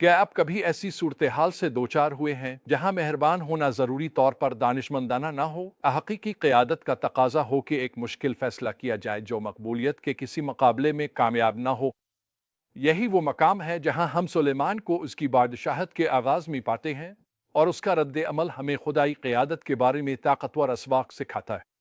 क्या आप कभी ऐसी सूरत-ए-हाल से दो-चार हुए हैं, जहां मेहरबान होना ज़रूरी तौर पर दानिशमंदाना ना हो, हकीकी क़यादत का तकाज़ा हो कि एक मुश्किल फ़ैसला किया जाए जो मकबूलियत के किसी मुकाबले में कामयाब ना हो? यही वो मकाम है जहां हम सुलेमान को उसकी बादशाहत के आगाज़ में पाते हैं और उसका रद्द-ए-अमल हमें खुदाई क़यादत के बारे में ताकतवर असबाक सिखाता है।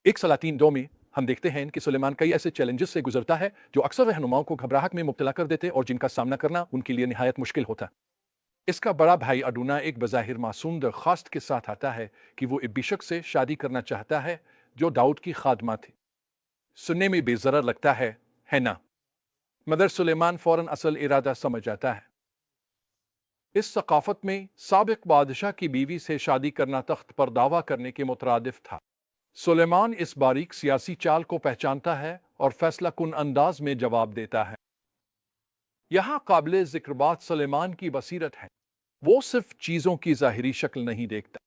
एक सलातीन दो में हम देखते हैं कि सुलेमान कई ऐसे चैलेंजेस से गुजरता है जो अक्सर रहनुमाओं को घबराहट में मुब्तला कर देते और जिनका सामना करना उनके लिए निहायत मुश्किल होता। इसका बड़ा भाई अडूना एक बज़ाहिर मासूम दरख्वास्त के साथ आता है कि वो इब्बिशक से शादी करना चाहता है जो दाऊद की खादमा थी। सुनने में बेज़रर लगता है ना? मगर सुलेमान फौरन असल इरादा समझ जाता है। इस सकाफत में साबिक बादशाह की बीवी से शादी करना तख्त पर दावा करने के मुतरादिफ था। सुलेमान इस बारीक सियासी चाल को पहचानता है और फैसला कुन अंदाज में जवाब देता है। यहाँ काबिल जिक्र बात सुलेमान की बसीरत है। वो सिर्फ चीज़ों की ज़ाहिरी शक्ल नहीं देखता,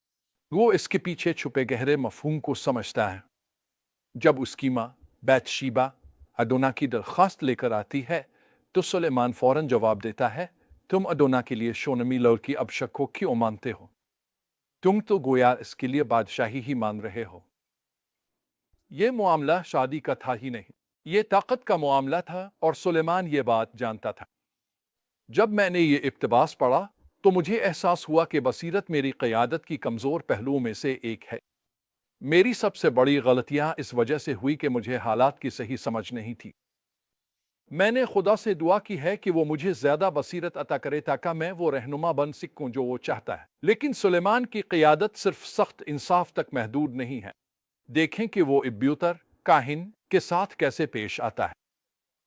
वो इसके पीछे छुपे गहरे मफहूम को समझता है। जब उसकी माँ बैतशीबा अडोना की दरख्वास्त लेकर आती है तो सुलेमान फौरन जवाब देता है, तुम अडोना के लिए शोनमी लौर की अबशक को क्यों मानते हो? तुम तो गोया इसके लिए बादशाही ही मान रहे हो। ये मामला शादी का था ही नहीं, ये ताकत का मामला था और सुलेमान ये बात जानता था। जब मैंने ये इक़्तिबास पढ़ा तो मुझे एहसास हुआ कि बसीरत मेरी क़यादत की कमज़ोर पहलुओं में से एक है। मेरी सबसे बड़ी गलतियां इस वजह से हुई कि मुझे हालात की सही समझ नहीं थी। मैंने खुदा से दुआ की है कि वो मुझे ज़्यादा बसीरत अता करे ताकि मैं वो रहनुमा बन सकूं जो वो चाहता है। लेकिन सुलेमान की क़यादत सिर्फ सख्त इंसाफ तक महदूद नहीं है। देखें कि वो इब्यूतर काहिन के साथ कैसे पेश आता है।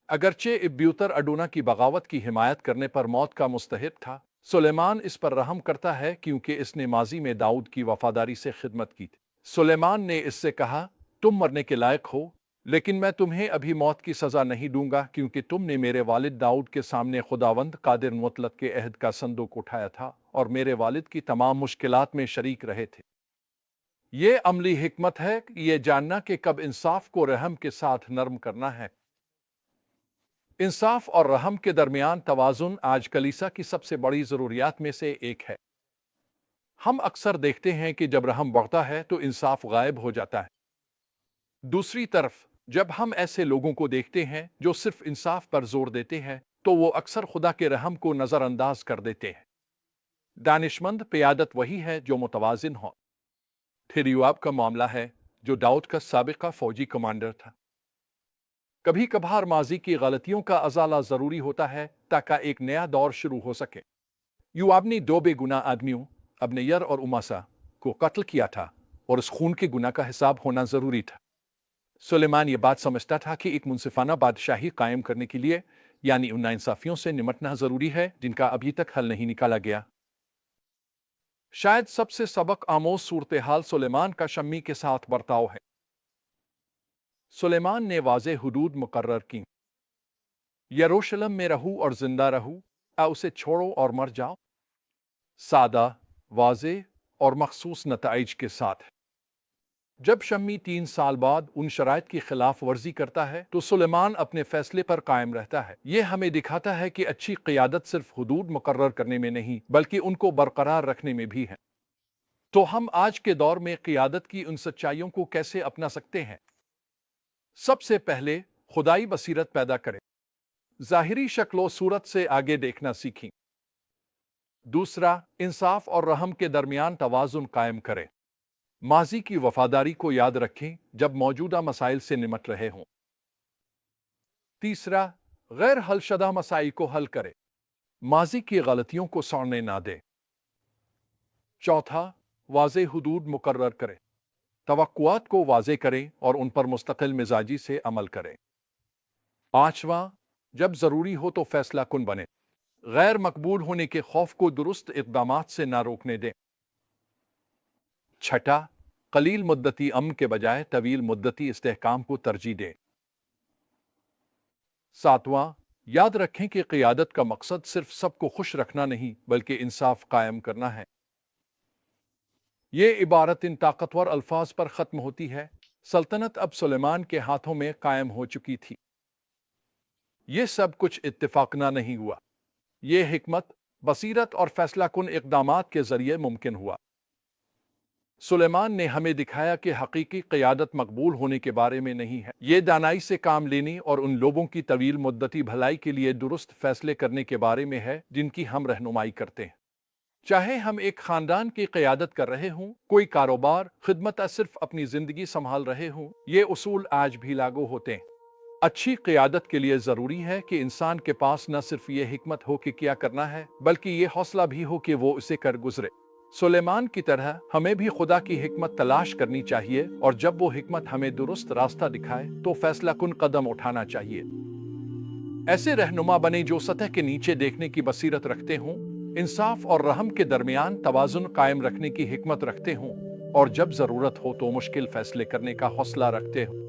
अगरचे इब्यूतर अडूना की बगावत की हिमायत करने पर मौत का मुस्तहिक था, सुलेमान इस पर रहम करता है क्योंकि इसने माजी में दाऊद की वफादारी से खिदमत की थी। सुलेमान ने इससे कहा, तुम मरने के लायक हो, लेकिन मैं तुम्हें अभी मौत की सज़ा नहीं दूंगा क्योंकि तुमने मेरे वालिद दाऊद के सामने खुदावंद कादिर मुतलक के अहद का संदूक उठाया था और मेरे वालिद की तमाम मुश्किलात में शरीक रहे थे। ये अमली हिकमत है ये जानना कि कब इंसाफ को रहम के साथ नरम करना है। इंसाफ और रहम के दरमियान तवाज़ुन आज कलीसा की सबसे बड़ी ज़रूरियात में से एक है। हम अक्सर देखते हैं कि जब रहम बढ़ता है तो इंसाफ गायब हो जाता है। दूसरी तरफ जब हम ऐसे लोगों को देखते हैं जो सिर्फ इंसाफ पर जोर देते हैं तो वो अक्सर खुदा के रहम को नज़रअंदाज कर देते हैं। दानिशमंद क़यादत वही है जो मुतवाज़िन हो। फिर योआब का मामला है जो दाऊद का साबिका फौजी कमांडर था। कभी कभार माजी की गलतियों का अजाला ज़रूरी होता है ताकि एक नया दौर शुरू हो सके। योआब ने दो बेगुनाह आदमियों अब्नेयर और उमासा को कत्ल किया था और उस खून के गुनाह का हिसाब होना ज़रूरी था। सुलेमान ये बात समझता था कि एक मुनसिफाना बादशाही कायम करने के लिए यानी उन नाइंसाफियों से निमटना ज़रूरी है जिनका अभी तक हल नहीं निकाला गया। शायद सबसे सबक आमोज सूरत हाल सुलेमान का शम्मी के साथ बर्ताव है। सुलेमान ने वाज़े हुदूद मुकर्रर की, यरूशलेम में रहूं और जिंदा रहूं, या उसे छोड़ो और मर जाओ। सादा, वाज़े और मखसूस नताइज के साथ। जब शम्मी 3 साल बाद उन शराइत की खिलाफ वर्जी करता है तो सुलेमान अपने फैसले पर कायम रहता है। यह हमें दिखाता है कि अच्छी क़यादत सिर्फ हुदूद मुकर्रर करने में नहीं बल्कि उनको बरकरार रखने में भी है। तो हम आज के दौर में क़यादत की उन सच्चाइयों को कैसे अपना सकते हैं? सबसे पहले खुदाई बसीरत पैदा करें, ज़ाहिरी शक्लो सूरत से आगे देखना सीखें। दूसरा, इंसाफ और रहम के दरमियान तवाज़ुन कायम करें। माजी की वफादारी को याद रखें जब मौजूदा मसाइल से निमट रहे हों। तीसरा, गैर हलशदा मसाइल को हल करें, माजी की गलतियों को सड़ने ना दें। चौथा, वाज़े हुदूद मुकर्रर करें, तवक्कुआत को वाज़े करें और उन पर मुस्तकिल मिजाजी से अमल करें। पांचवा, जब ज़रूरी हो तो फैसला कुन बने। गैर मकबूल होने के खौफ को दुरुस्त इक़दामात से ना रोकने दें। छठा, कलील मुद्दती अमन के बजाय तवील मुद्दती इस्तेहकाम को तरजीह दें। सातवां, याद रखें कि क़ियादत का मकसद सिर्फ सबको खुश रखना नहीं बल्कि इंसाफ कायम करना है। ये इबारत इन ताकतवर अल्फाज पर ख़त्म होती है, सल्तनत अब सुलेमान के हाथों में कायम हो चुकी थी। ये सब कुछ इत्तेफाकना नहीं हुआ, ये हिकमत, बसीरत और फैसला कुन इक़दामात के ज़रिए मुमकिन हुआ। सुलेमान ने हमें दिखाया कि हकीकी क़ियादत मकबूल होने के बारे में नहीं है, ये दानाई से काम लेने और उन लोगों की तवील मुद्दती भलाई के लिए दुरुस्त फैसले करने के बारे में है जिनकी हम रहनुमाई करते हैं। चाहे हम एक ख़ानदान की क़ियादत कर रहे हों, कोई कारोबार, खिदमत या सिर्फ अपनी ज़िंदगी संभाल रहे हों, ये उसूल आज भी लागू होते हैं। अच्छी क़ियादत के लिए ज़रूरी है कि इंसान के पास न सिर्फ ये हिकमत हो कि क्या करना है, बल्कि ये हौसला भी हो कि वो उसे कर गुजरे। सुलेमान की तरह हमें भी खुदा की हिकमत तलाश करनी चाहिए और जब वो हिकमत हमें दुरुस्त रास्ता दिखाए तो फैसला कुन कदम उठाना चाहिए। ऐसे रहनुमा बने जो सतह के नीचे देखने की बसीरत रखते हों, इंसाफ और रहम के दरमियान तवाजुन कायम रखने की हिकमत रखते हों और जब ज़रूरत हो तो मुश्किल फैसले करने का हौसला रखते हों।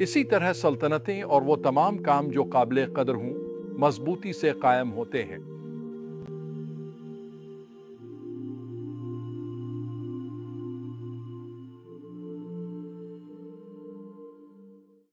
इसी तरह सल्तनतें और वो तमाम काम जो काबिल कदर हों, मजबूती से कायम होते हैं।